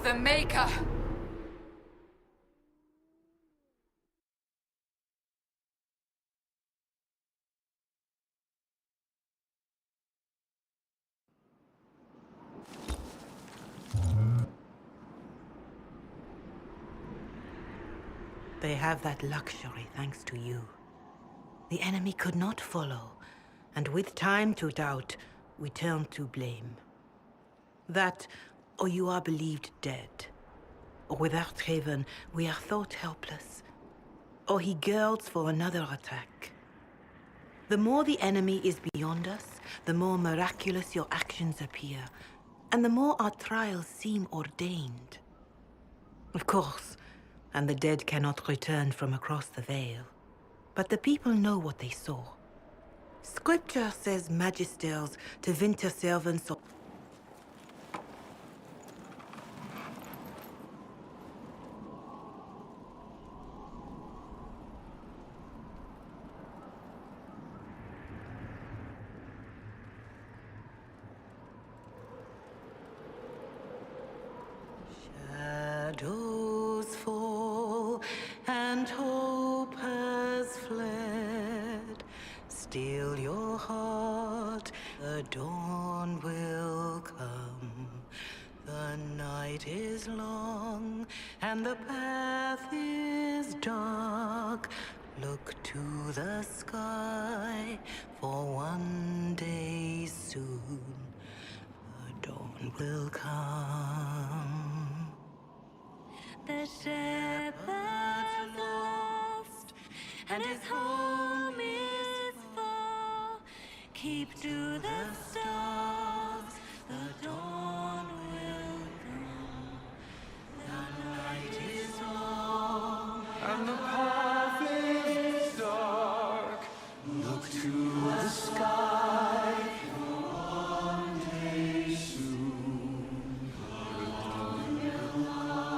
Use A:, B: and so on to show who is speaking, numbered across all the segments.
A: of the Maker!
B: They have that luxury thanks to you. The enemy could not follow, and with time to doubt, we turn to blame. That, or you are believed dead. Or without Haven, we are thought helpless. Or he girds for another attack. The more the enemy is beyond us, the more miraculous your actions appear, and the more our trials seem ordained. Of course, and the dead cannot return from across the veil. But the people know what they saw. Scripture says magisters to winter servants of shadows fall and hope has fled. Still your heart, the dawn will come. The night is long and the path is dark. Look to the sky, for one day soon the dawn will come.
C: The shepherd's lost, and his home is far. Keep to the stars, the dawn will come. The night is long,
D: and the path is dark. Look to the sky, for one day soon the dawn will come.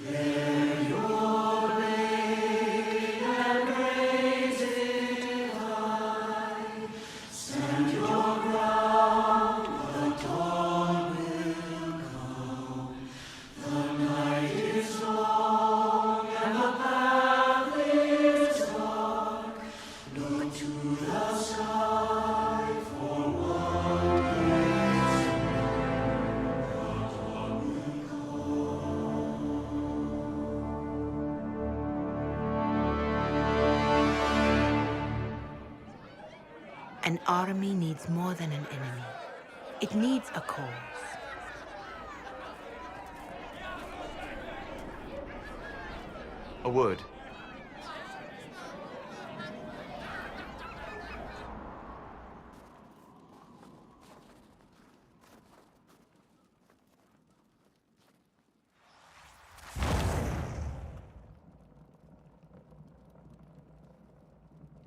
D: Bear your blade and raise it high. Stand your ground, the dawn will come. The night is long and the path is dark. Look to the sky, for one day soon the dawn will
B: An army needs more than an enemy. It needs a cause.
E: A word.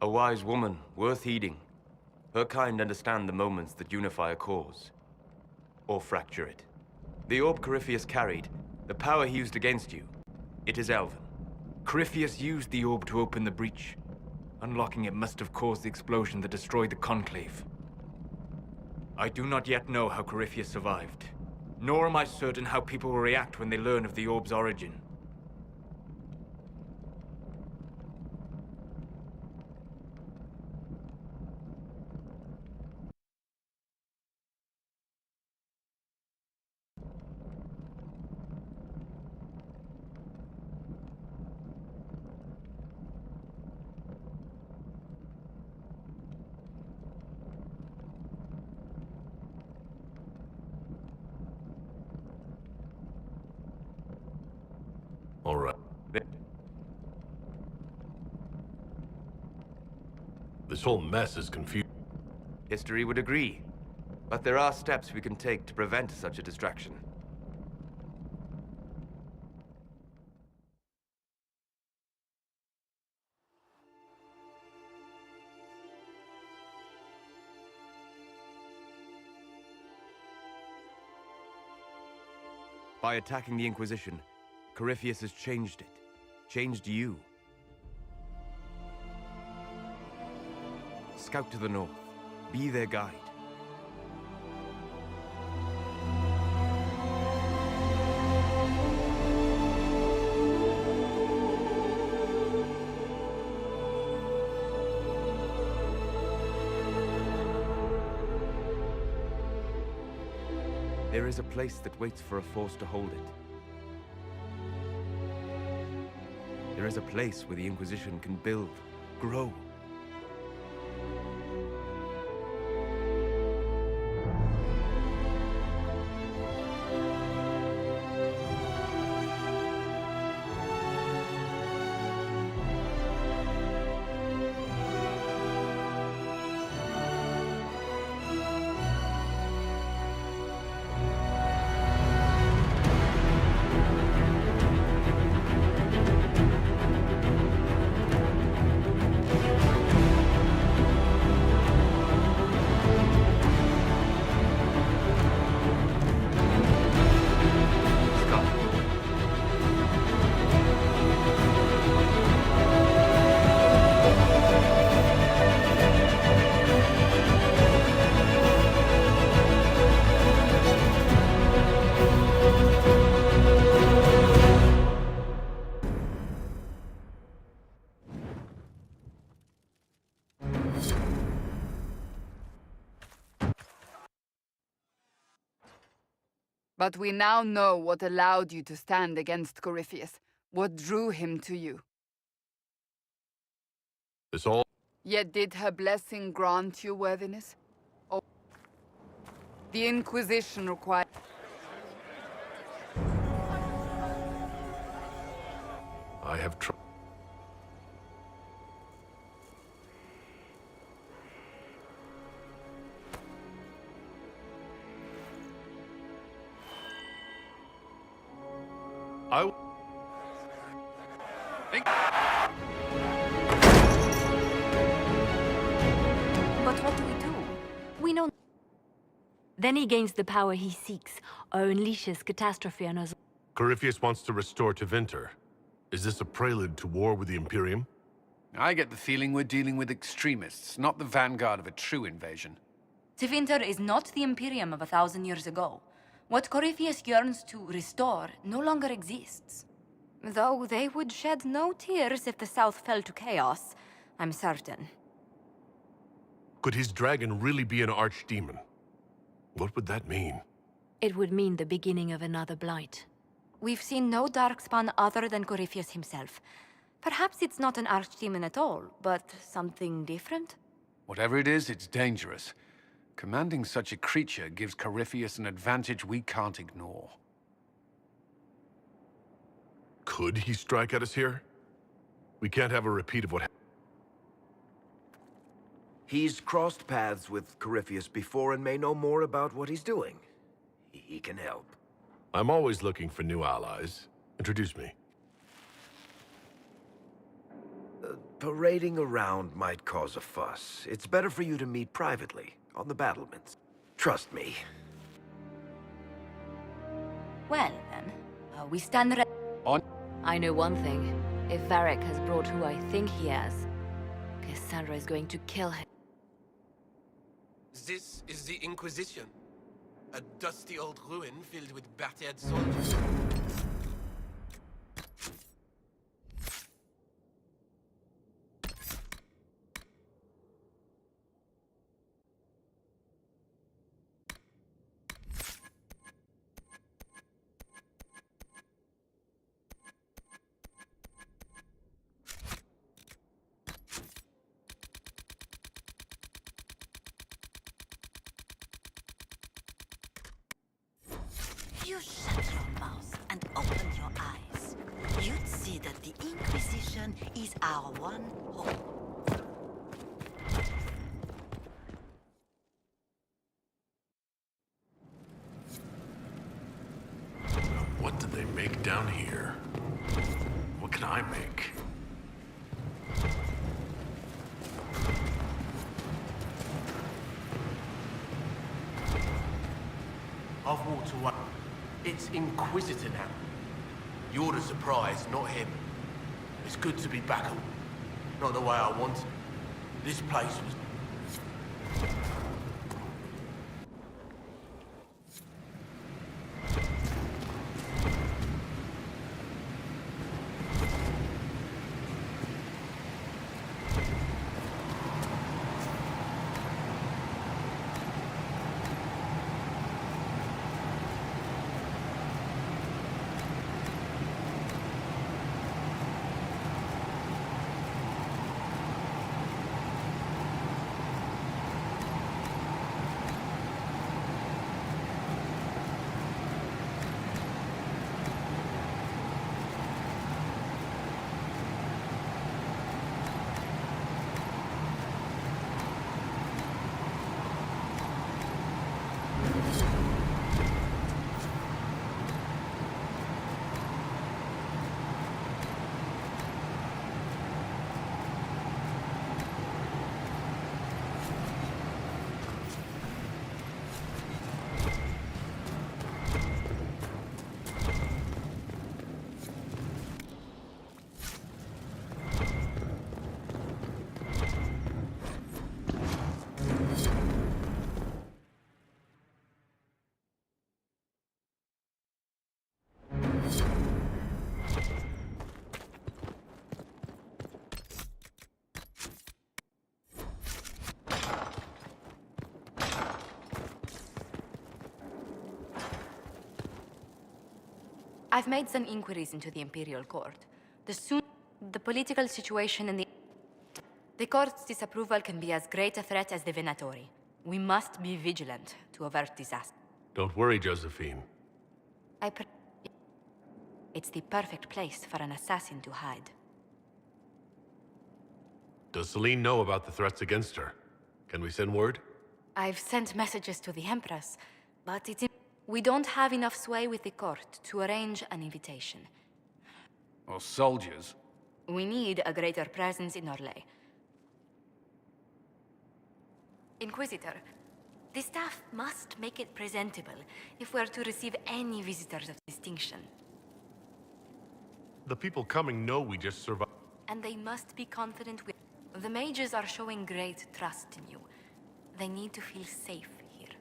E: A wise woman, worth heeding. Her kind understand the moments that unify a cause. Or fracture it. The orb Corypheus carried, the power he used against you, it is Elven.
F: Corypheus used the orb to open the breach. Unlocking it must have caused the explosion that destroyed the Conclave. I do not yet know how Corypheus survived, nor am I certain how people will react when they learn of the orb's origin.
G: All right. This whole mess is confusing.
E: History would agree. But there are steps we can take to prevent such a distraction. By attacking the Inquisition, Corypheus has changed it. Changed you. Scout to the north. Be their guide. There is a place that waits for a force to hold it. There is a place where the Inquisition can build, grow.
A: But we now know what allowed you to stand against Corypheus, what drew him to you.
G: This all...
A: Yet did her blessing grant you worthiness? Or the Inquisition required...
G: I have I...
C: But what do? We know. Then he gains the power he seeks, or unleashes catastrophe on us.
G: Corypheus wants to restore Tevinter. Is this a prelude to war with the Imperium?
H: I get the feeling we're dealing with extremists, not the vanguard of a true invasion.
I: Tevinter is not the Imperium of 1,000 years ago. What Corypheus yearns to restore no longer exists. Though they would shed no tears if the South fell to chaos, I'm certain.
G: Could his dragon really be an archdemon? What would that mean?
C: It would mean the beginning of another blight.
I: We've seen no darkspawn other than Corypheus himself. Perhaps it's not an archdemon at all, but something different?
H: Whatever it is, it's dangerous. Commanding such a creature gives Corypheus an advantage we can't ignore.
G: Could he strike at us here? We can't have a repeat of what happened.
J: He's crossed paths with Corypheus before and may know more about what he's doing. He can help.
G: I'm always looking for new allies. Introduce me.
J: Parading around might cause a fuss. It's better for you to meet privately, on the battlements. Trust me.
I: Well, then, we stand ready.
C: I know one thing. If Varric has brought who I think he has, Cassandra is going to kill him.
K: This is the Inquisition. A dusty old ruin filled with battered soldiers.
L: You shut your mouth and open your eyes. You'd see that the Inquisition is our one hope.
G: What did they make down here? What can I make?
K: I've walked away. It's Inquisitor now. You're the surprise, not him. It's good to be back. Not the way I wanted. This place was...
I: I've made some inquiries into the Imperial Court. The political situation in the court's disapproval can be as great a threat as the Venatori. We must be vigilant to avert disaster.
G: Don't worry, Josephine.
I: It's the perfect place for an assassin to hide.
G: Does Celine know about the threats against her? Can we send word?
I: I've sent messages to the Empress, but we don't have enough sway with the court to arrange an invitation.
H: Or soldiers.
I: We need a greater presence in Orlais. Inquisitor, the staff must make it presentable if we're to receive any visitors of distinction.
G: The people coming know we just survived.
I: And they must be confident the mages are showing great trust in you. They need to feel safe here.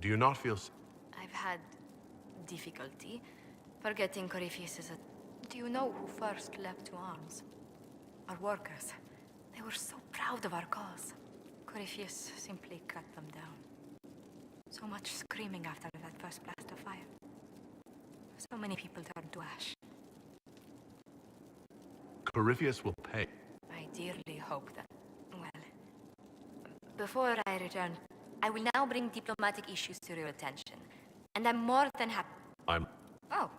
G: Do you not feel...
I: I've had difficulty forgetting Corypheus is a... Do you know who first leapt to arms? Our workers. They were so proud of our cause. Corypheus simply cut them down. So much screaming after that first blast of fire. So many people turned to ash.
G: Corypheus will pay.
I: I dearly hope that... Well... Before I return, I will now bring diplomatic issues to your attention. And I'm more than happy... Oh,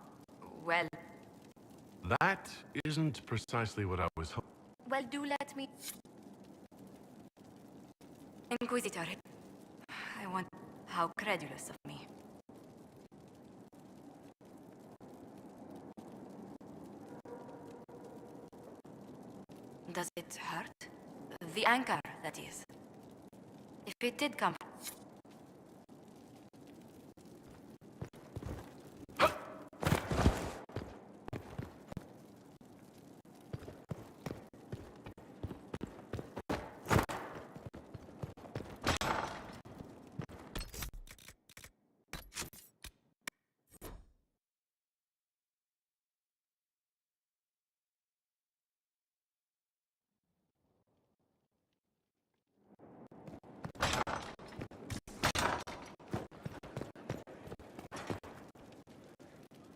I: well...
G: That isn't precisely what I was hoping.
I: Well, do let me... Inquisitor, I want... How credulous of me. Does it hurt? The anchor, that is. If it did come...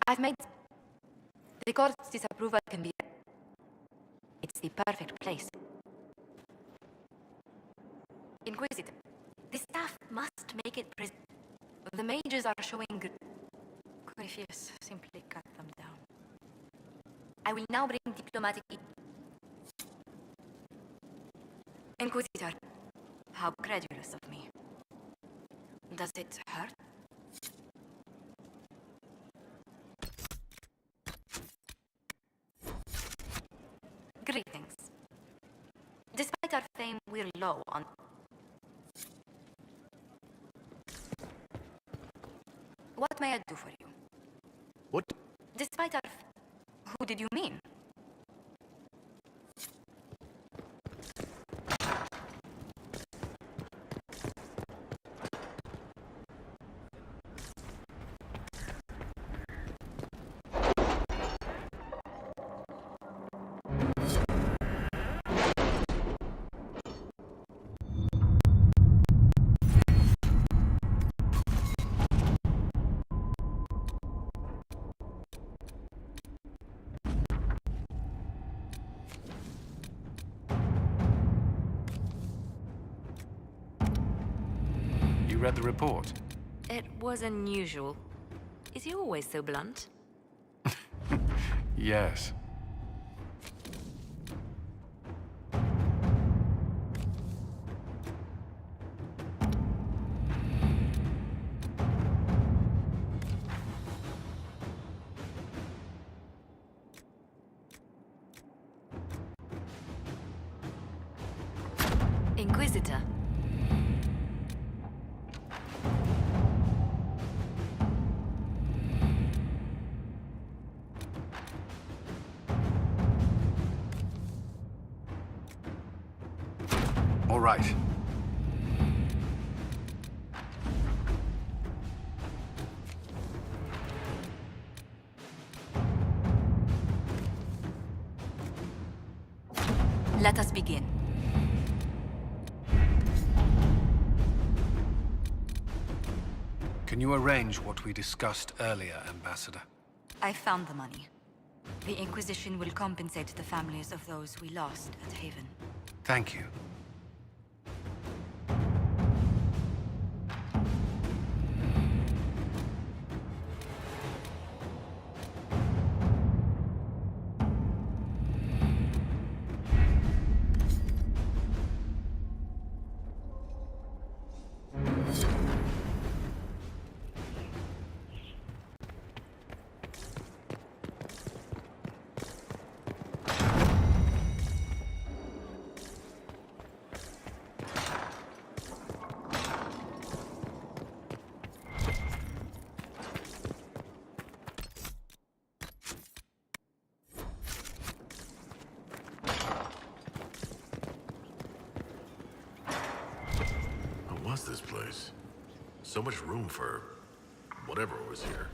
I: I've made... The court's disapproval can be... It's the perfect place. Inquisitor, the staff must make it The mages are showing... Corypheus simply cut them down. I will now bring diplomatic... Inquisitor, how credulous of me. Does it hurt? Greetings. Despite our fame, we're low on... What may I do for you?
G: What?
I: Despite our... Who did you mean?
H: You read the report?
C: It was unusual. Is he always so blunt?
H: Yes.
C: Inquisitor.
H: All right.
I: Let us begin.
H: Can you arrange what we discussed earlier, Ambassador?
I: I found the money. The Inquisition will compensate the families of those we lost at Haven.
H: Thank you.
G: What was this place? So much room for whatever was here.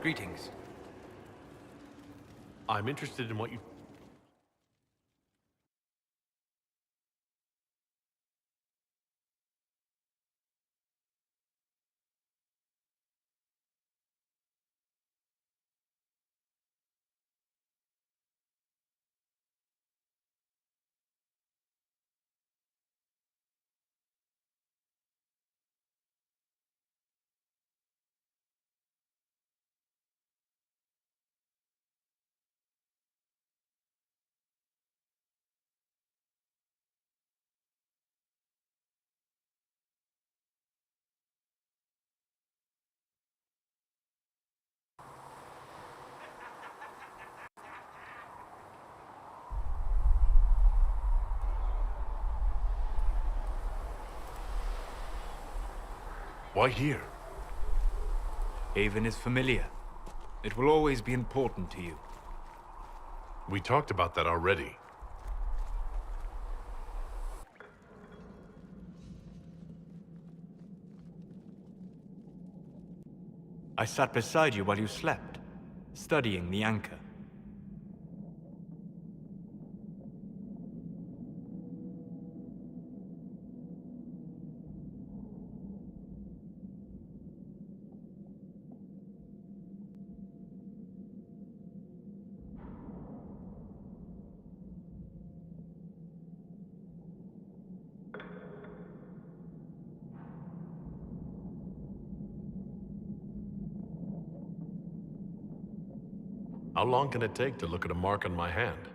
F: Greetings.
G: I'm interested in what you... Why here?
F: Haven is familiar. It will always be important to you.
G: We talked about that already.
F: I sat beside you while you slept, studying the anchor.
G: How long can it take to look at a mark on my hand?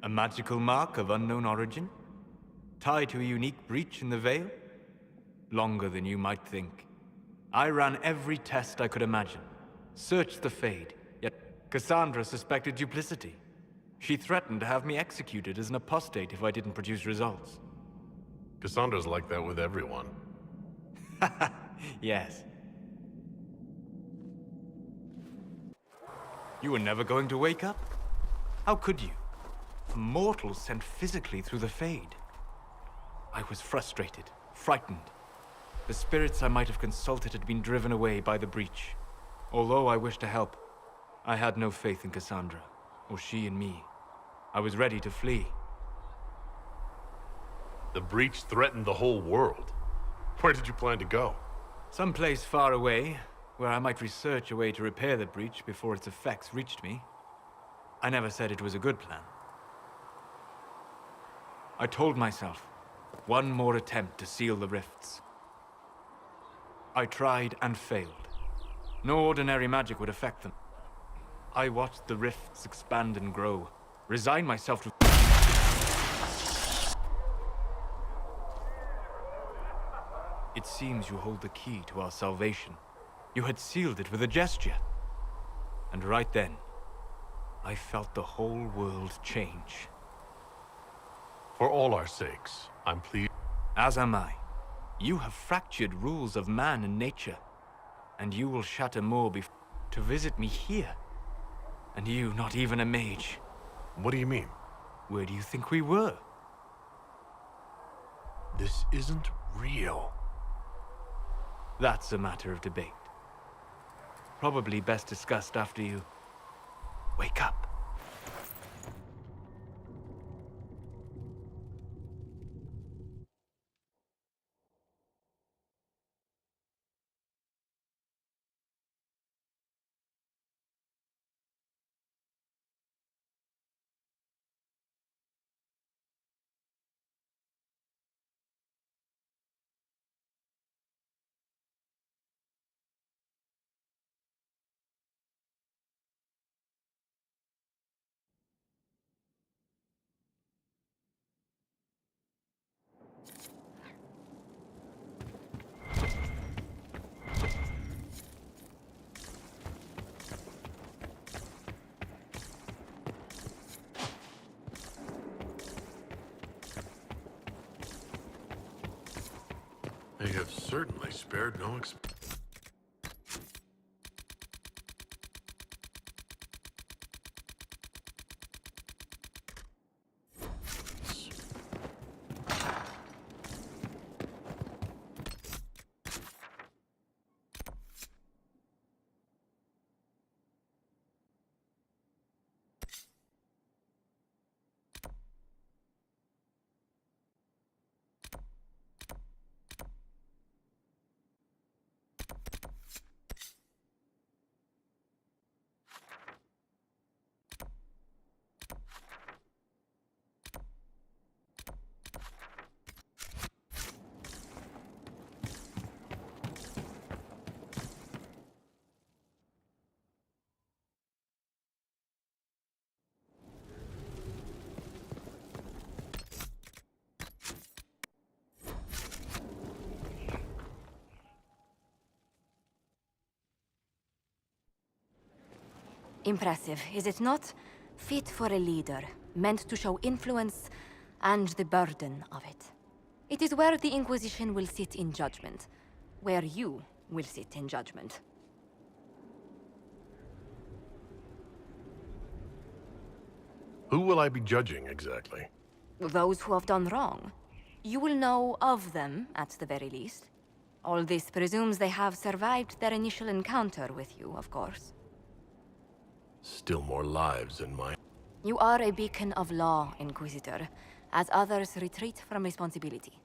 F: A magical mark of unknown origin? Tied to a unique breach in the veil? Longer than you might think. I ran every test I could imagine. Searched the Fade, yet Cassandra suspected duplicity. She threatened to have me executed as an apostate if I didn't produce results.
G: Cassandra's like that with everyone.
F: Yes. You were never going to wake up? How could you? A mortal sent physically through the Fade. I was frustrated, frightened. The spirits I might have consulted had been driven away by the breach. Although I wished to help, I had no faith in Cassandra, or she in me. I was ready to flee.
G: The breach threatened the whole world. Where did you plan to go?
F: Someplace far away, where I might research a way to repair the breach before its effects reached me. I never said it was a good plan. I told myself, one more attempt to seal the rifts. I tried and failed. No ordinary magic would affect them. I watched the rifts expand and grow, resigned myself to... It seems you hold the key to our salvation. You had sealed it with a gesture. And right then, I felt the whole world change.
G: For all our sakes, I'm pleased.
F: As am I. You have fractured rules of man and nature. And you will shatter more to visit me here. And you, not even a mage.
G: What do you mean?
F: Where do you think we were?
G: This isn't real.
F: That's a matter of debate. Probably best discussed after you wake up.
G: They have certainly spared no expense.
I: Impressive, is it not? Fit for a leader, meant to show influence and the burden of it. It is where the Inquisition will sit in judgment, where you will sit in judgment.
G: Who will I be judging exactly?
I: Those who have done wrong. You will know of them, at the very least. All this presumes they have survived their initial encounter with you, of course.
G: Still more lives in my...
I: You are a beacon of law, Inquisitor, as others retreat from responsibility.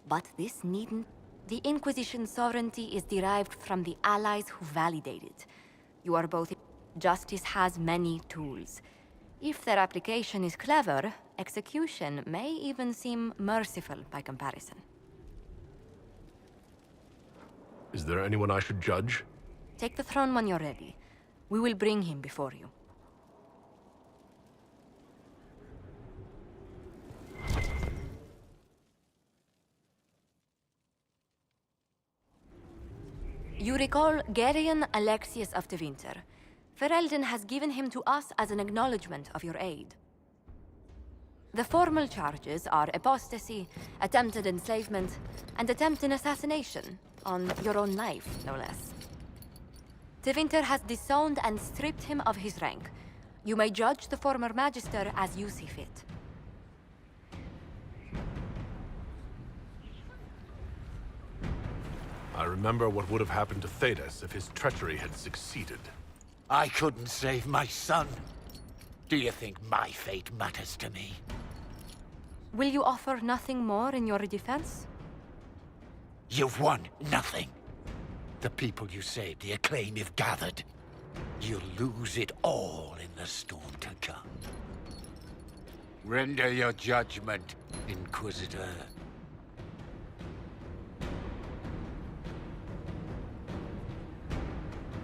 I: But this needn't... The Inquisition's sovereignty is derived from the allies who validate it. You are both... Justice has many tools. If their application is clever, execution may even seem merciful by comparison.
G: Is there anyone I should judge?
I: Take the throne when you're ready. We will bring him before you. You recall Gerion Alexius of Tevinter. Ferelden has given him to us as an acknowledgement of your aid. The formal charges are apostasy, attempted enslavement, and attempted assassination, on your own life, no less. Tevinter has disowned and stripped him of his rank. You may judge the former Magister as you see fit.
G: I remember what would have happened to Thedas if his treachery had succeeded.
M: I couldn't save my son. Do you think my fate matters to me?
I: Will you offer nothing more in your defense?
M: You've won nothing. The people you saved, the acclaim you've gathered. You'll lose it all in the storm to come. Render your judgment, Inquisitor.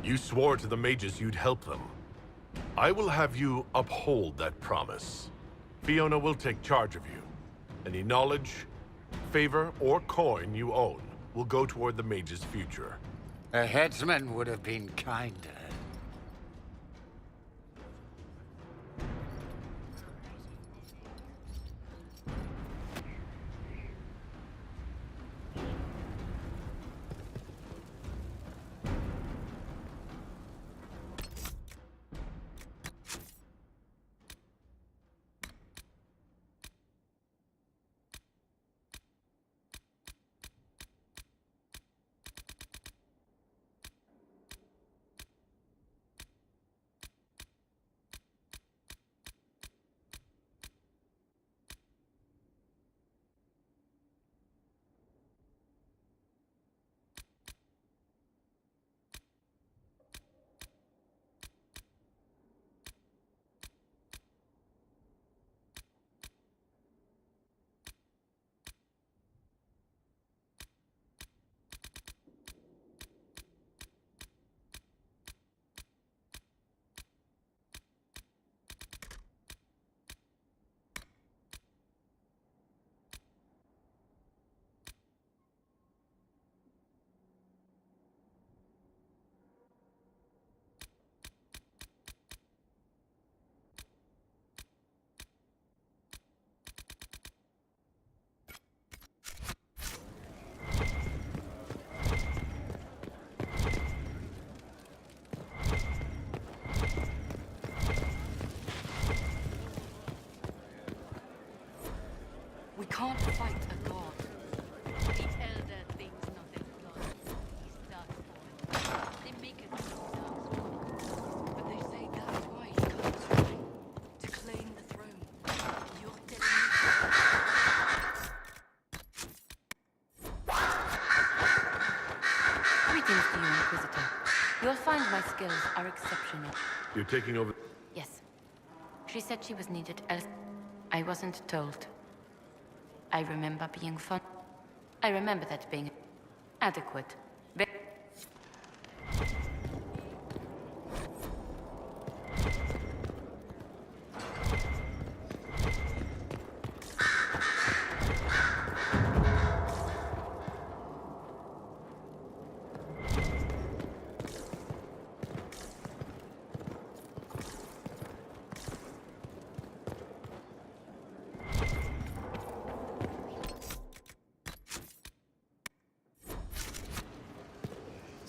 G: You swore to the mages you'd help them. I will have you uphold that promise. Fiona will take charge of you. Any knowledge, favor, or coin you own will go toward the mage's future.
M: A headsman would have been kinder.
A: We can't fight a god. The elder thinks nothing blood. He's done for it. They make it themselves. But they say that's why he comes trying to claim the throne. You're telling me.
C: Greetings to you, Inquisitor. You'll find my skills are exceptional.
G: You're taking over...
C: Yes. She said she was needed else. I wasn't told. I remember being fun. I remember that being adequate.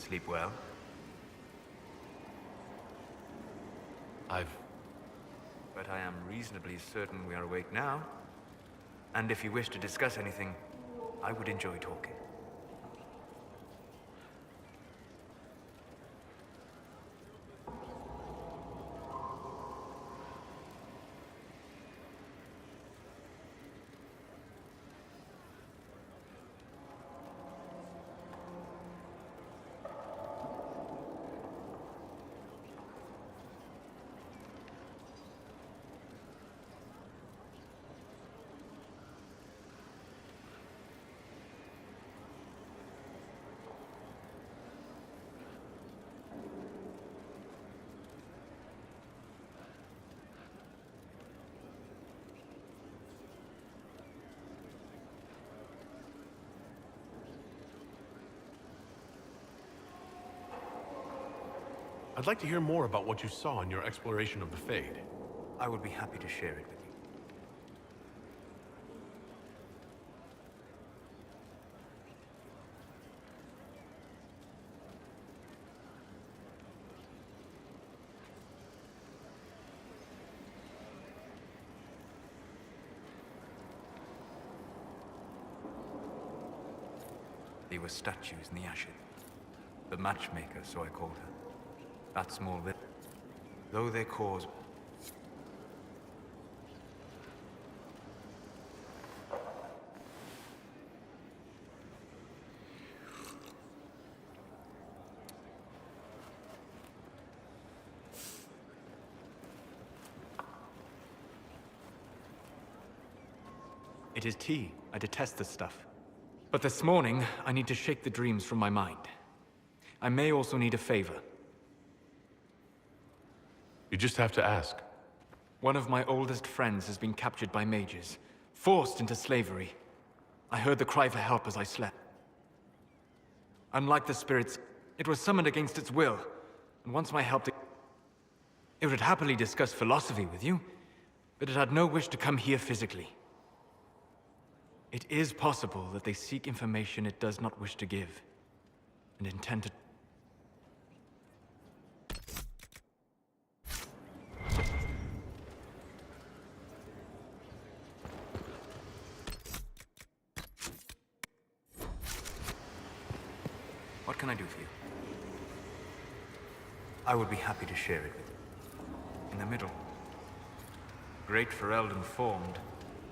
F: sleep well? But I am reasonably certain we are awake now. And if you wish to discuss anything, I would enjoy talking.
G: I'd like to hear more about what you saw in your exploration of the Fade.
F: I would be happy to share it with you. There were statues in the ashes. The matchmaker, so I called her. That small village. Though their cause... It is tea. I detest this stuff. But this morning, I need to shake the dreams from my mind. I may also need a favor.
G: You just have to ask.
F: One of my oldest friends has been captured by mages, forced into slavery. I heard the cry for help as I slept. Unlike the spirits, it was summoned against its will, and once my help... It would happily discuss philosophy with you, but it had no wish to come here physically. It is possible that they seek information it does not wish to give, and intend to... What can I do for you? I would be happy to share it with you. In the middle. Great Ferelden formed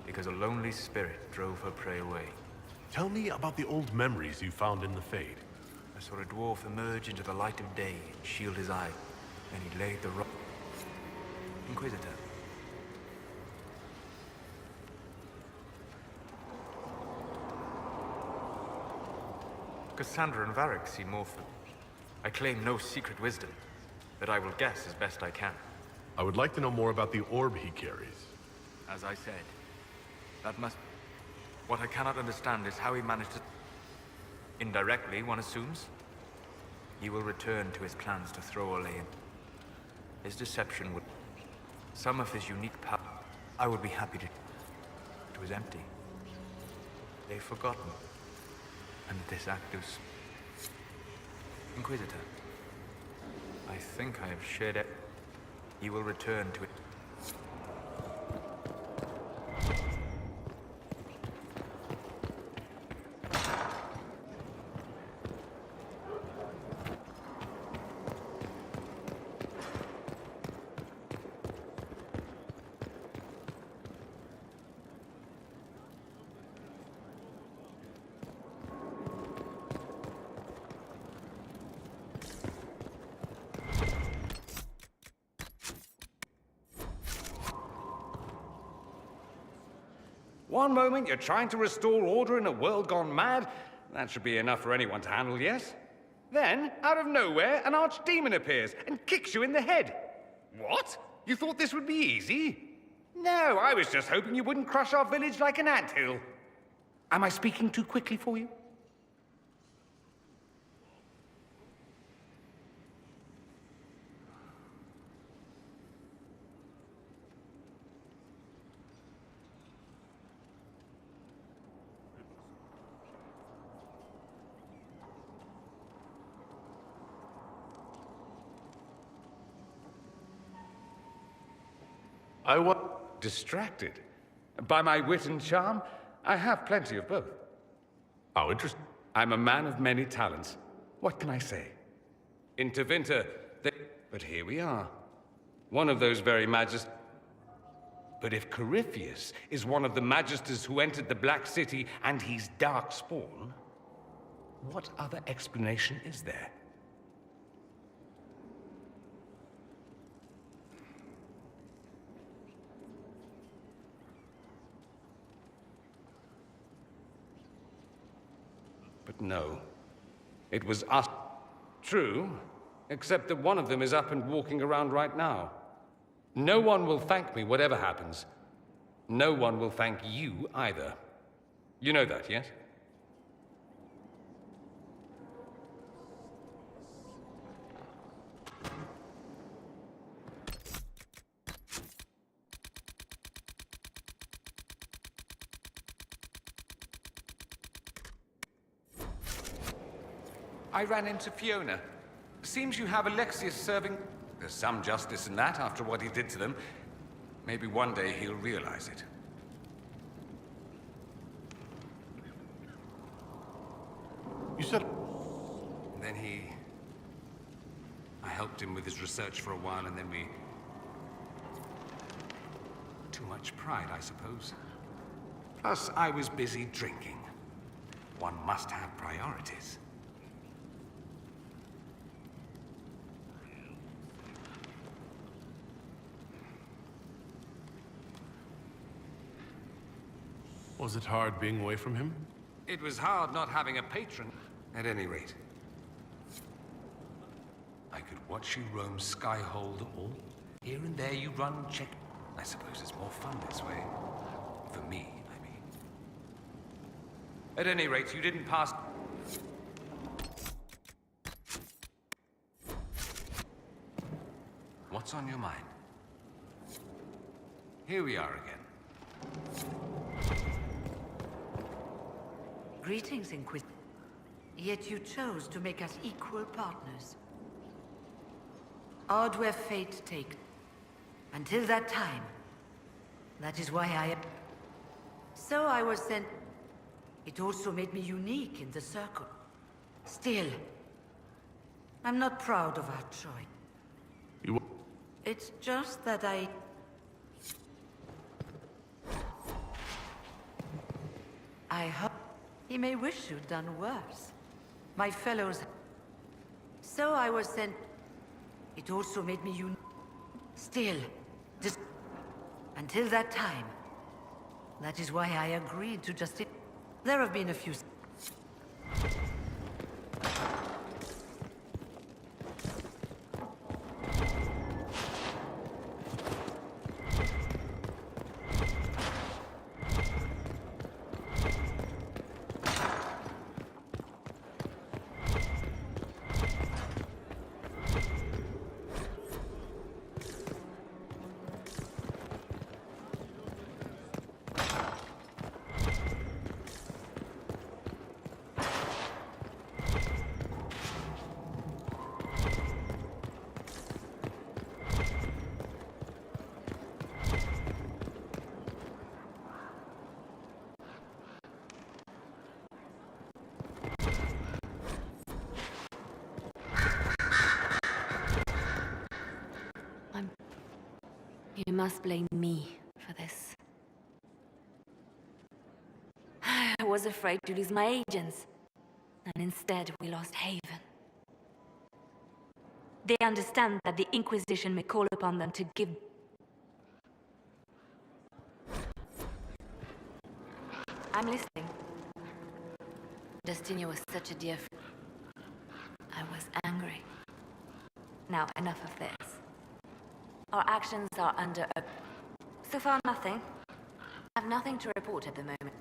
F: because a lonely spirit drove her prey away.
G: Tell me about the old memories you found in the Fade.
F: I saw a dwarf emerge into the light of day and shield his eye. Then he laid the rock. Inquisitor. Cassandra and Varric seem more for... I claim no secret wisdom, but I will guess as best I can.
G: I would like to know more about the orb he carries.
F: As I said, that must... What I cannot understand is how he managed to... Indirectly, one assumes. He will return to his plans to throw Ole in. His deception would... Some of his unique power... I would be happy to... It was empty. They've forgotten. And this act is... Inquisitor. I think I have shared it. He will return to it.
N: One moment you're trying to restore order in a world gone mad. That should be enough for anyone to handle, yes? Then, out of nowhere, an archdemon appears and kicks you in the head. What? You thought this would be easy? No, I was just hoping you wouldn't crush our village like an anthill. Am I speaking too quickly for you?
G: I was...
N: Distracted? By my wit and charm? I have plenty of both.
G: How interesting.
N: I'm a man of many talents. What can I say? Intervinter, but here we are. One of those very magisters. But if Corypheus is one of the magisters who entered the Black City and he's Darkspawn, what other explanation is there? But no, it was us. True, except that one of them is up and walking around right now. No one will thank me, whatever happens. No one will thank you either. You know that, yes? I ran into Fiona. Seems you have Alexius serving... There's some justice in that after what he did to them. Maybe one day he'll realize it.
G: You said...
N: Then I helped him with his research for a while, and then we... Too much pride, I suppose. Plus, I was busy drinking. One must have priorities.
G: Was it hard being away from him?
N: It was hard not having a patron, at any rate. I could watch you roam Skyhold all. Here and there you run, check. I suppose it's more fun this way. For me, I mean. At any rate, you didn't pass... What's on your mind? Here we are again.
B: Greetings, Inquisitor. Yet you chose to make us equal partners. Odd where fate takes. Until that time. That is why I... So I was sent... It also made me unique in the Circle. Still, I'm not proud of our choice.
G: You...
B: It's just that I hope... He may wish you'd done worse. My fellows... So I was sent... It also made me unique. Still, this... Until that time. That is why I agreed to just... There have been a few...
C: You must blame me for this. I was afraid to lose my agents, and instead we lost Haven. They understand that the Inquisition may call upon them to give... I'm listening. Justinia was such a dear friend. I was angry. Now, enough of this. Our actions are under a... So far, nothing. I have nothing to report at the moment.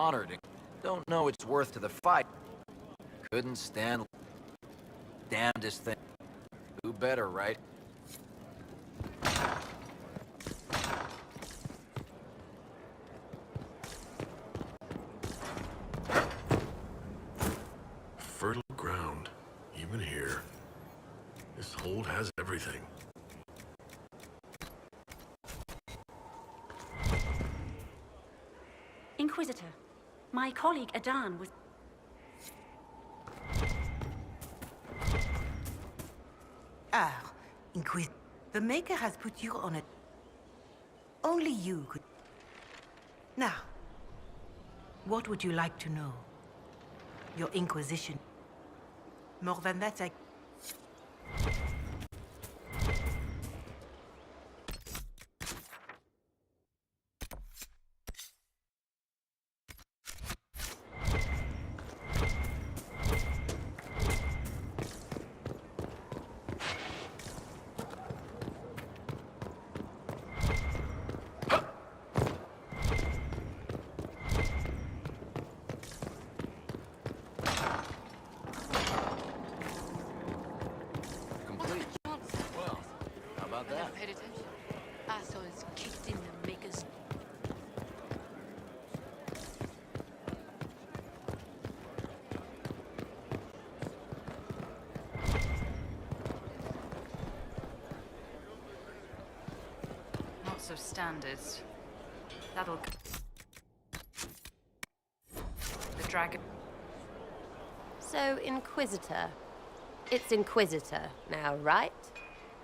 O: Honored. Don't know its worth to the fight. Couldn't stand damnedest thing. Who better, right?
G: Fertile ground, even here. This hold has everything.
P: Inquisitor, my colleague Adan was...
B: Ah, the Maker has put you on it. Only you could... Now, what would you like to know? Your Inquisition. More than that, I...
O: Complete. Well, how about
A: I never
O: that?
A: paid attention. Assholes kicked in the Maker's...
I: Not so standard. That'll... The dragon...
Q: So, Inquisitor. It's Inquisitor now, right?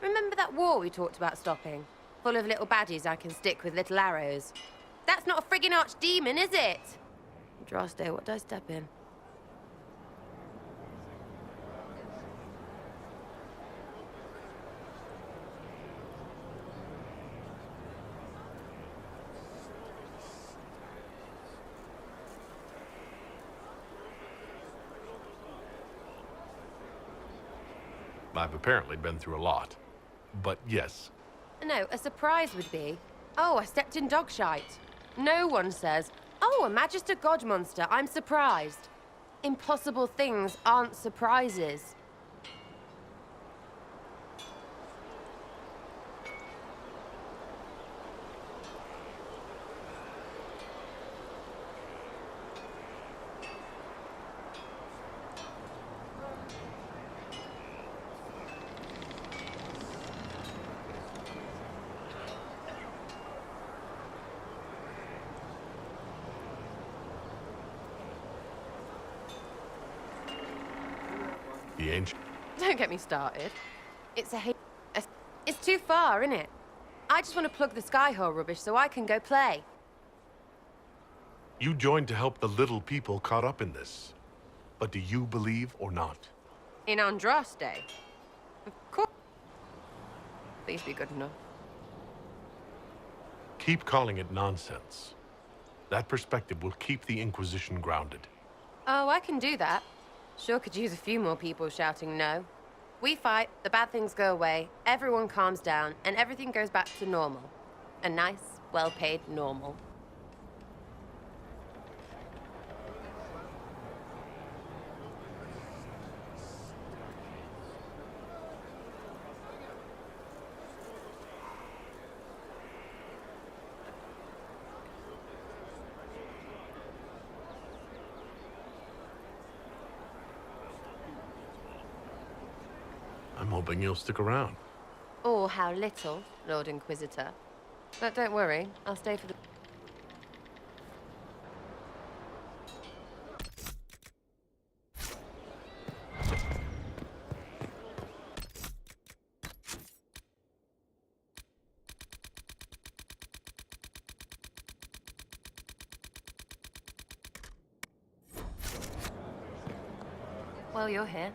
Q: Remember that war we talked about stopping? Full of little baddies I can stick with little arrows. That's not a friggin' archdemon, is it? Droste, what did I step in?
G: I've apparently been through a lot. But yes,
Q: No, a surprise would be, oh, I stepped in dog shite. No one says, oh, a Magister God monster, I'm surprised. Impossible things aren't surprises.
G: the ancient...
Q: Don't get me started. It's too far, innit? I just want to plug the Skyhole rubbish so I can go play.
G: You joined to help the little people caught up in this. But do you believe or not?
Q: In Andraste? Of course. Please be good enough.
G: Keep calling it nonsense. That perspective will keep the Inquisition grounded.
Q: Oh, I can do that. Sure could use a few more people shouting no. We fight, the bad things go away, everyone calms down, and everything goes back to normal. A nice, well-paid normal.
G: I'm hoping you'll stick around.
Q: Or how little, Lord Inquisitor. But don't worry, I'll stay for the... Well, you're here.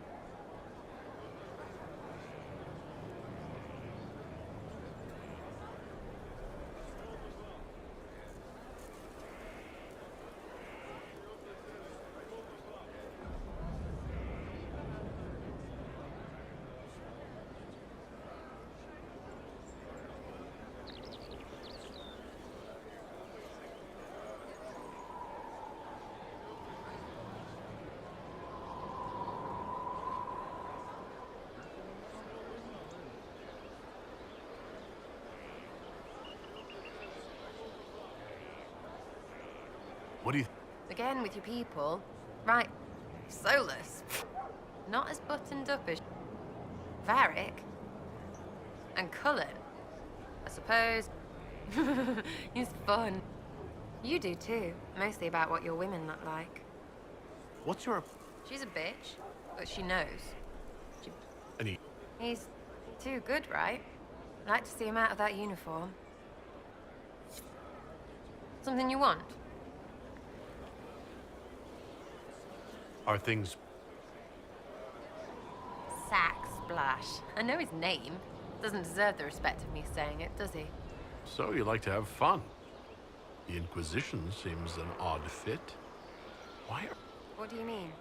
G: What do you...
Q: Again with your people. Right. Solus. Not as buttoned up as Varric. And Cullen. I suppose. He's fun. You do too. Mostly about what your women look like.
G: What's your...
Q: She's a bitch, but she knows.
G: Any...
Q: He's too good, right? I'd like to see him out of that uniform. Something you want?
G: Are things...
Q: Sack Splash. I know his name. Doesn't deserve the respect of me saying it, does he?
G: So you like to have fun. The Inquisition seems an odd fit. Why are...
Q: What do you mean?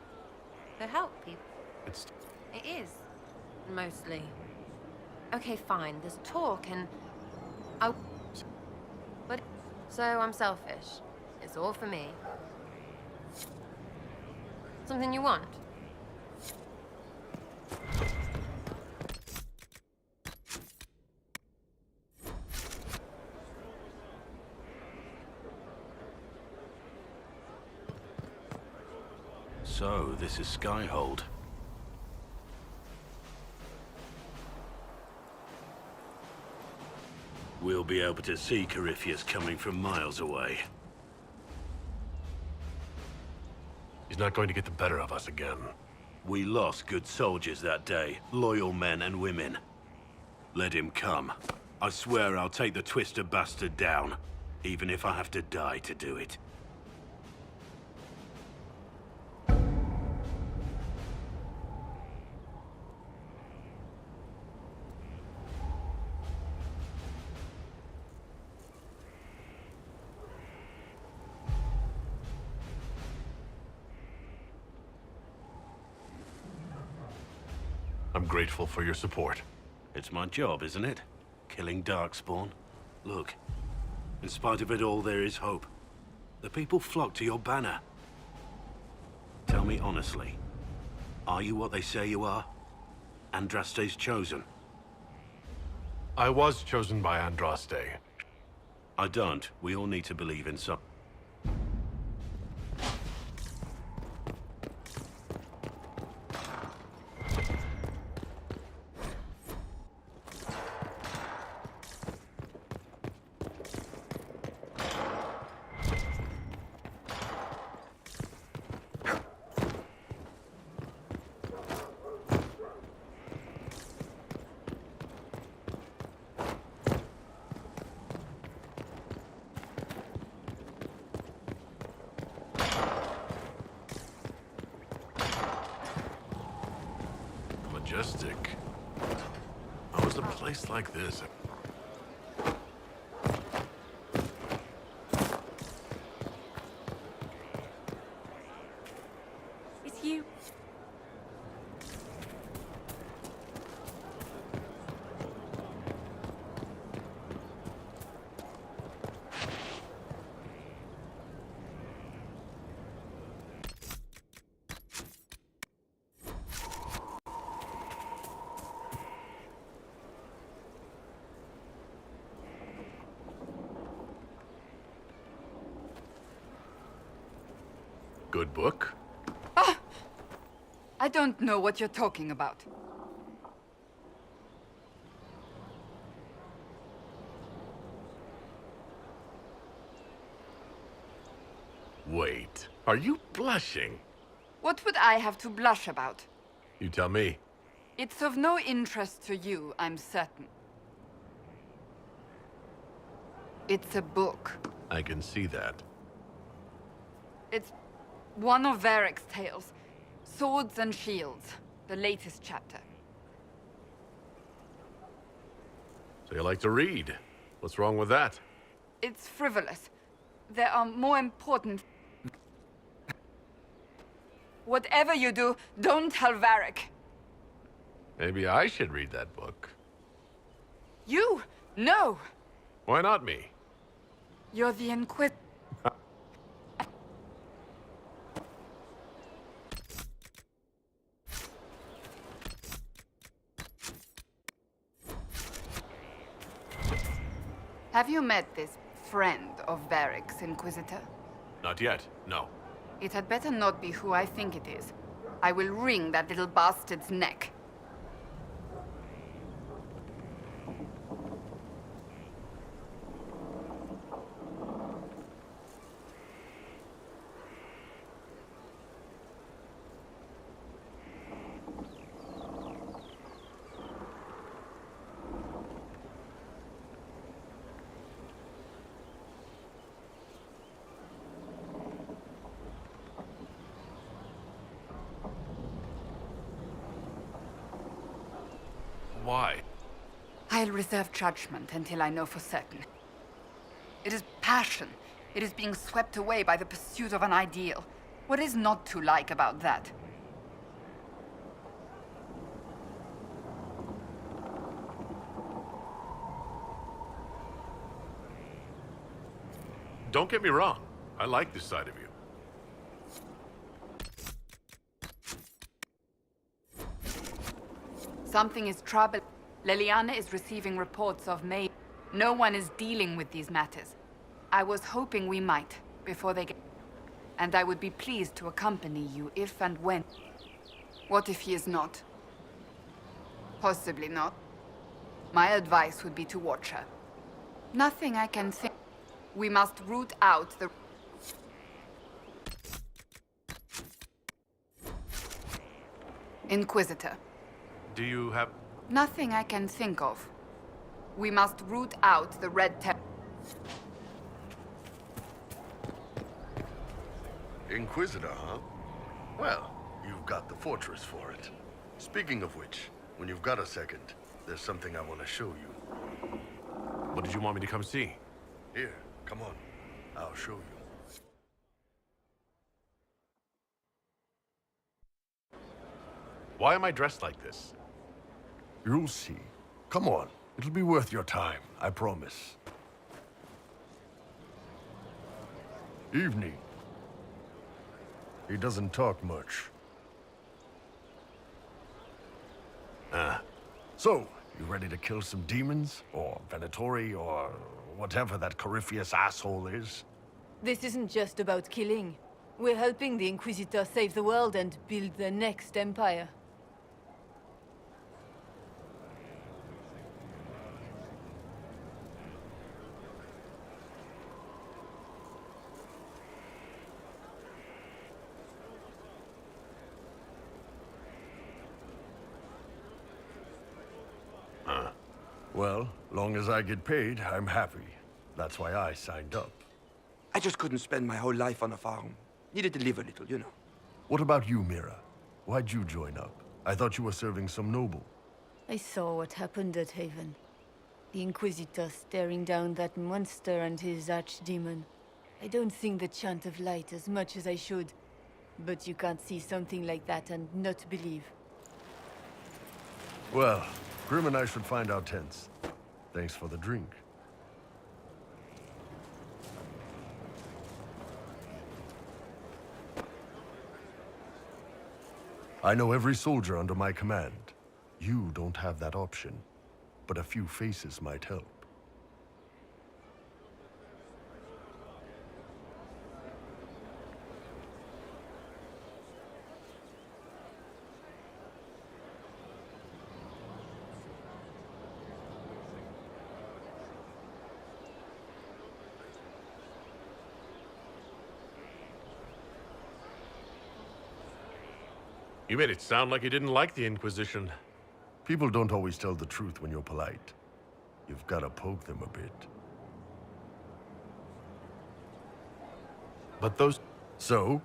Q: To help people?
G: It's...
Q: It is. Mostly. Okay, fine. There's talk and... But... So I'm selfish. It's all for me. Something you want?
R: So, this is Skyhold. We'll be able to see Corypheus coming from miles away.
G: He's not going to get the better of us again.
R: We lost good soldiers that day, loyal men and women. Let him come. I swear I'll take the twister bastard down, even if I have to die to do it.
G: I'm grateful for your support.
R: It's my job, isn't it? Killing Darkspawn. Look, in spite of it all, there is hope. The people flock to your banner. Tell me honestly, are you what they say you are? Andraste's chosen?
G: I was chosen by Andraste.
R: I don't. We all need to believe in some...
G: Majestic. How is a place like this?
P: It's you.
G: Good book?
I: I don't know what you're talking about.
G: Wait, are you blushing?
I: What would I have to blush about?
G: You tell me.
I: It's of no interest to you, I'm certain. It's a book.
G: I can see that.
I: It's one of Varric's tales. Swords and Shields, the latest chapter.
G: So you like to read? What's wrong with that?
I: It's frivolous. There are more important... Whatever you do, don't tell Varric.
G: Maybe I should read that book.
I: You? No!
G: Why not me?
I: You're the Inquisitor. Have you met this friend of Varric's, Inquisitor?
G: Not yet, no.
S: It had better not be who I think it is. I will wring that little bastard's neck.
G: Why?
S: I'll reserve judgment until I know for certain. It is passion. It is being swept away by the pursuit of an ideal. What is not to like about that?
G: Don't get me wrong. I like this side of you.
S: Something is trouble. Leliana is receiving reports of May. No one is dealing with these matters. I was hoping we might, before they get... And I would be pleased to accompany you if and when. What if he is not? Possibly not. My advice would be to watch her. Nothing I can think. We must root out the... Inquisitor.
G: Do you have...
S: Nothing I can think of. We must root out the Red Terror.
T: Inquisitor, huh? Well, you've got the fortress for it. Speaking of which, when you've got a second, there's something I want to show you.
G: What did you want me to come see?
T: Here, come on. I'll show you.
G: Why am I dressed like this?
T: You'll see. Come on. It'll be worth your time, I promise. Evening. He doesn't talk much. So, you ready to kill some demons? Or Venatori, or whatever that Corypheus asshole is?
U: This isn't just about killing. We're helping the Inquisitor save the world and build the next empire.
T: Well, long as I get paid, I'm happy. That's why I signed up.
V: I just couldn't spend my whole life on a farm. Needed to live a little, you know.
T: What about you, Mira? Why'd you join up? I thought you were serving some noble.
U: I saw what happened at Haven. The Inquisitor staring down that monster and his archdemon. I don't think the chant of light as much as I should. But you can't see something like that and not believe.
T: Well, Grim and I should find our tents. Thanks for the drink. I know every soldier under my command. You don't have that option, but a few faces might help.
G: You made it sound like you didn't like the Inquisition.
T: People don't always tell the truth when you're polite. You've got to poke them a bit.
G: But those...
T: So?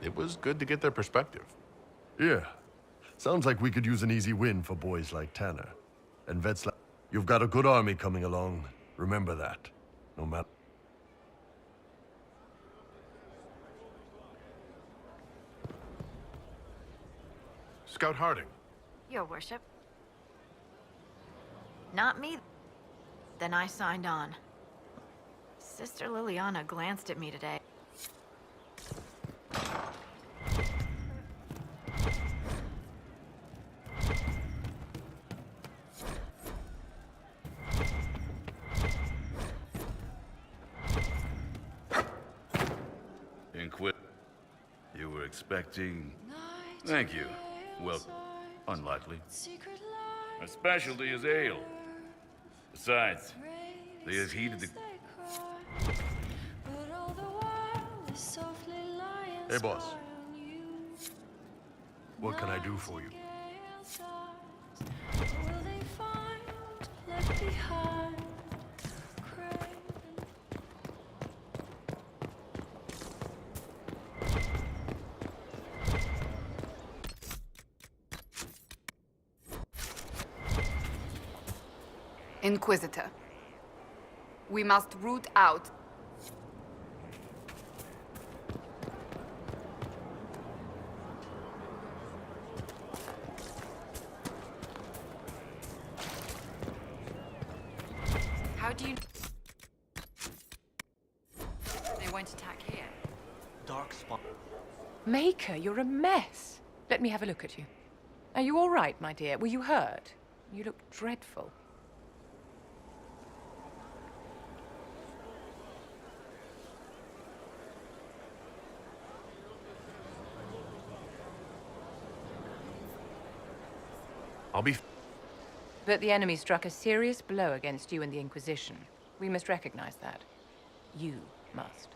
G: It was good to get their perspective.
T: Yeah. Sounds like we could use an easy win for boys like Tanner. And vets like... You've got a good army coming along. Remember that. No matter...
G: Scout Harding.
W: Your worship. Not me. Then I signed on. Sister Liliana glanced at me today.
D: expecting... Thank you. Well, unlikely. My specialty is ale. Besides, they have heated the...
G: Hey, boss. What can I do for you?
S: Inquisitor. We must root out...
W: How do you... They won't attack here.
E: Dark spot.
J: Maker, you're a mess. Let me have a look at you. Are you all right, my dear? Were you hurt? You look dreadful.
G: I'll be...
J: But the enemy struck a serious blow against you and the Inquisition. We must recognize that. You must.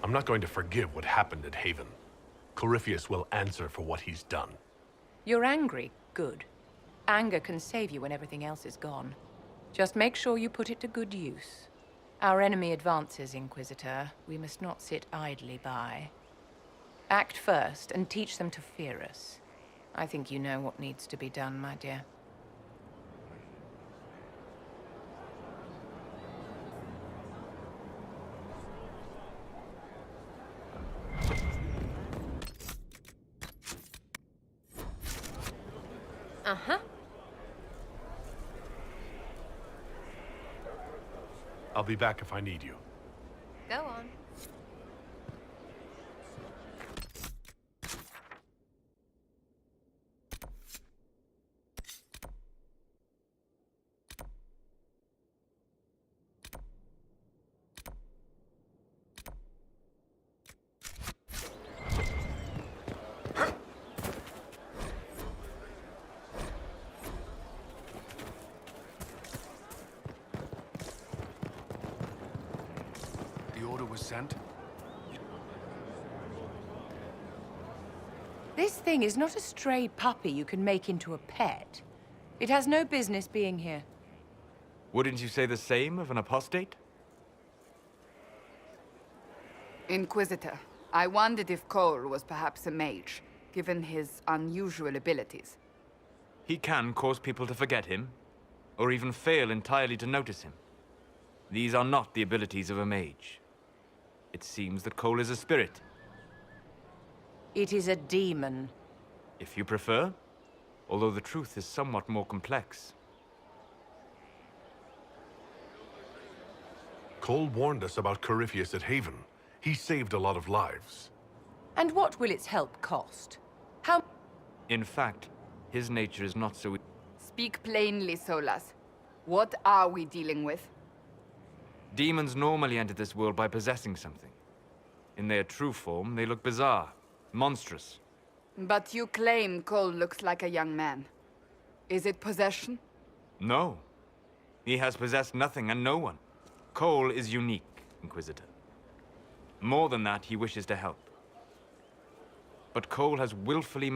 G: I'm not going to forgive what happened at Haven. Corypheus will answer for what he's done.
J: You're angry? Good. Anger can save you when everything else is gone. Just make sure you put it to good use. Our enemy advances, Inquisitor. We must not sit idly by. Act first and teach them to fear us. I think you know what needs to be done, my dear.
Q: Uh-huh.
G: I'll be back if I need you.
Q: Go on.
H: Sent?
J: This thing is not a stray puppy you can make into a pet. It has no business being here.
F: Wouldn't you say the same of an apostate?
S: Inquisitor, I wondered if Cole was perhaps a mage, given his unusual abilities.
F: He can cause people to forget him, or even fail entirely to notice him. These are not the abilities of a mage. It seems that Cole is a spirit.
J: It is a demon.
F: If you prefer, although the truth is somewhat more complex.
G: Cole warned us about Corypheus at Haven. He saved a lot of lives.
J: And what will its help cost? How...
F: In fact, his nature is not so...
S: Speak plainly, Solas. What are we dealing with?
F: Demons normally enter this world by possessing something. In their true form, they look bizarre, monstrous.
S: But you claim Cole looks like a young man. Is it possession?
F: No. He has possessed nothing and no one. Cole is unique, Inquisitor. More than that, he wishes to help. But Cole has willfully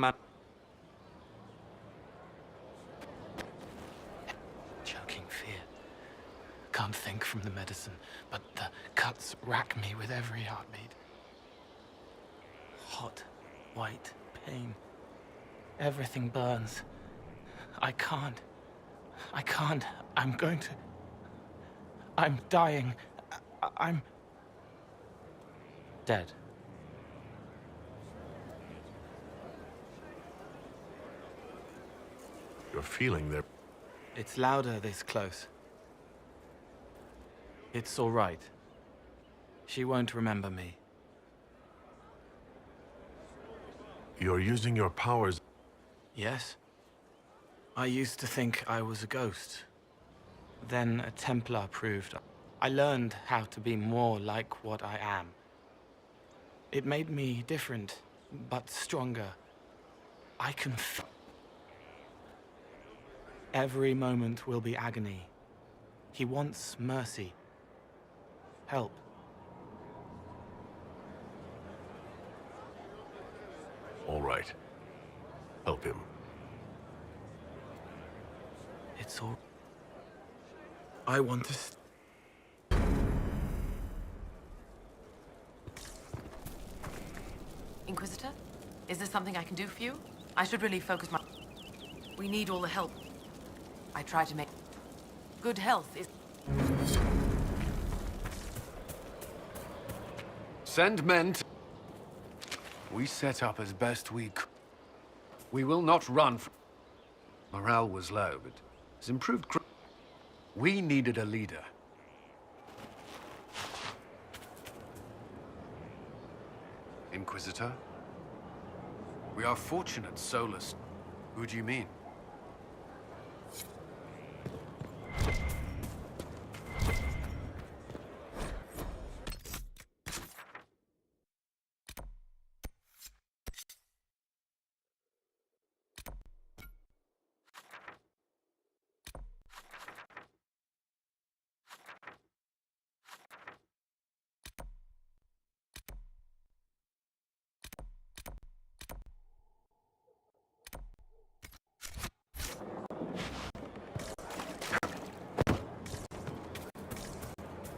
E: Choking fear. Can't think from the medicine, but the cuts rack me with every heartbeat. Hot, white, pain. Everything burns. I can't. I'm going to... I'm dying. I'm... dead.
G: a feeling there.
E: It's louder this close. It's all right. She won't remember me.
G: You're using your powers.
E: Yes? I used to think I was a ghost. Then a Templar proved I learned how to be more like what I am. It made me different, but stronger. I can feel. Every moment will be agony. He wants mercy. Help.
G: All right. Help him.
E: It's all... I want to...
K: Inquisitor? Is there something I can do for you? I should really focus my... We need all the help. I try to make... Good health is...
H: Send men to... We set up as best we could. We will not run from... Morale was low, but has improved... We needed a leader. Inquisitor? We are fortunate, Solus. Who do you mean?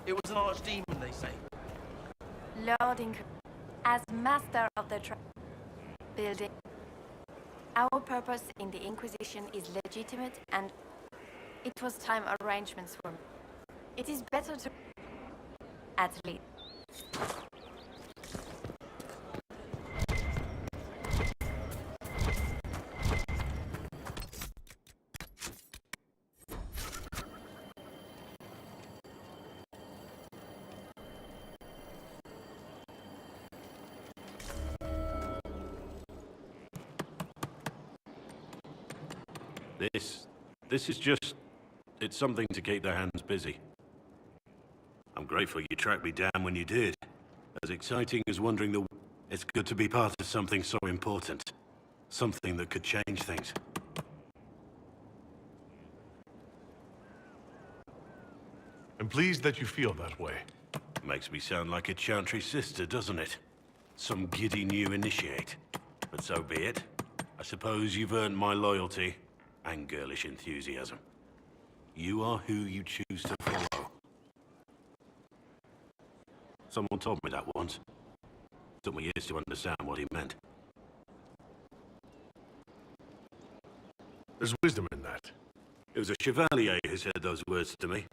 L: It was an archdemon, they say.
C: Lord as master of the building, our purpose in the Inquisition is legitimate, and it was time arrangements were. It is better to, at least.
R: This is just... It's something to keep their hands busy. I'm grateful you tracked me down when you did. As exciting as wandering the... It's good to be part of something so important. Something that could change things.
G: I'm pleased that you feel that way.
R: Makes me sound like a Chantry sister, doesn't it? Some giddy new initiate. But so be it. I suppose you've earned my loyalty. And girlish enthusiasm. You are who you choose to follow. Someone told me that once. Took me years to understand what he meant.
G: There's wisdom in that.
R: It was a chevalier who said those words to me.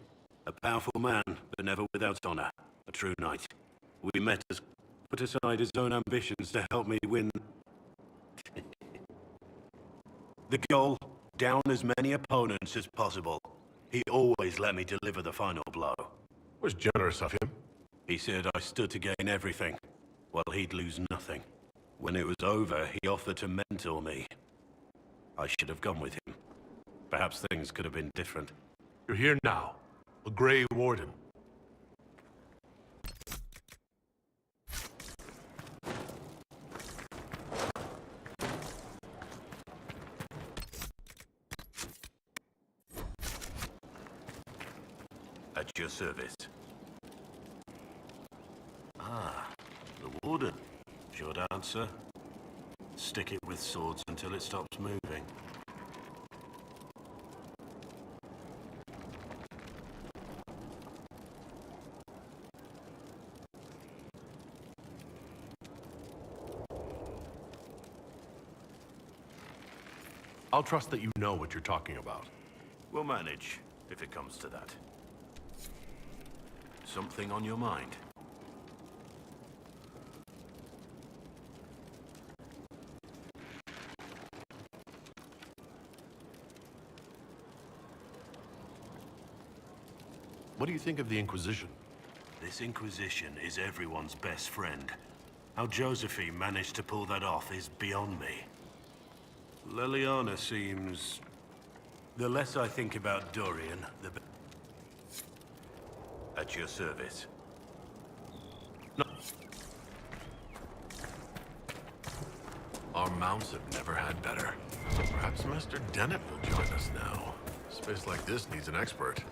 R: A powerful man, but never without honor. A true knight. We met as put aside his own ambitions to help me win. The goal. Down as many opponents as possible. He always let me deliver the final blow.
G: Was generous of him.
R: He said I stood to gain everything, while he'd lose nothing. When it was over, he offered to mentor me. I should have gone with him. Perhaps things could have been different.
G: You're here now. A Grey Warden.
R: At your service. Ah, the Warden. Short answer. Stick it with swords until it stops moving.
G: I'll trust that you know what you're talking about.
R: We'll manage, if it comes to that. Something on your mind?
G: What do you think of the Inquisition?
R: This Inquisition is everyone's best friend. How Josephine managed to pull that off is beyond me. Liliana seems... The less I think about Dorian, the better. At your service.
G: No. Our mounts have never had better. Perhaps Master Dennett will join us now. Space like this needs an expert.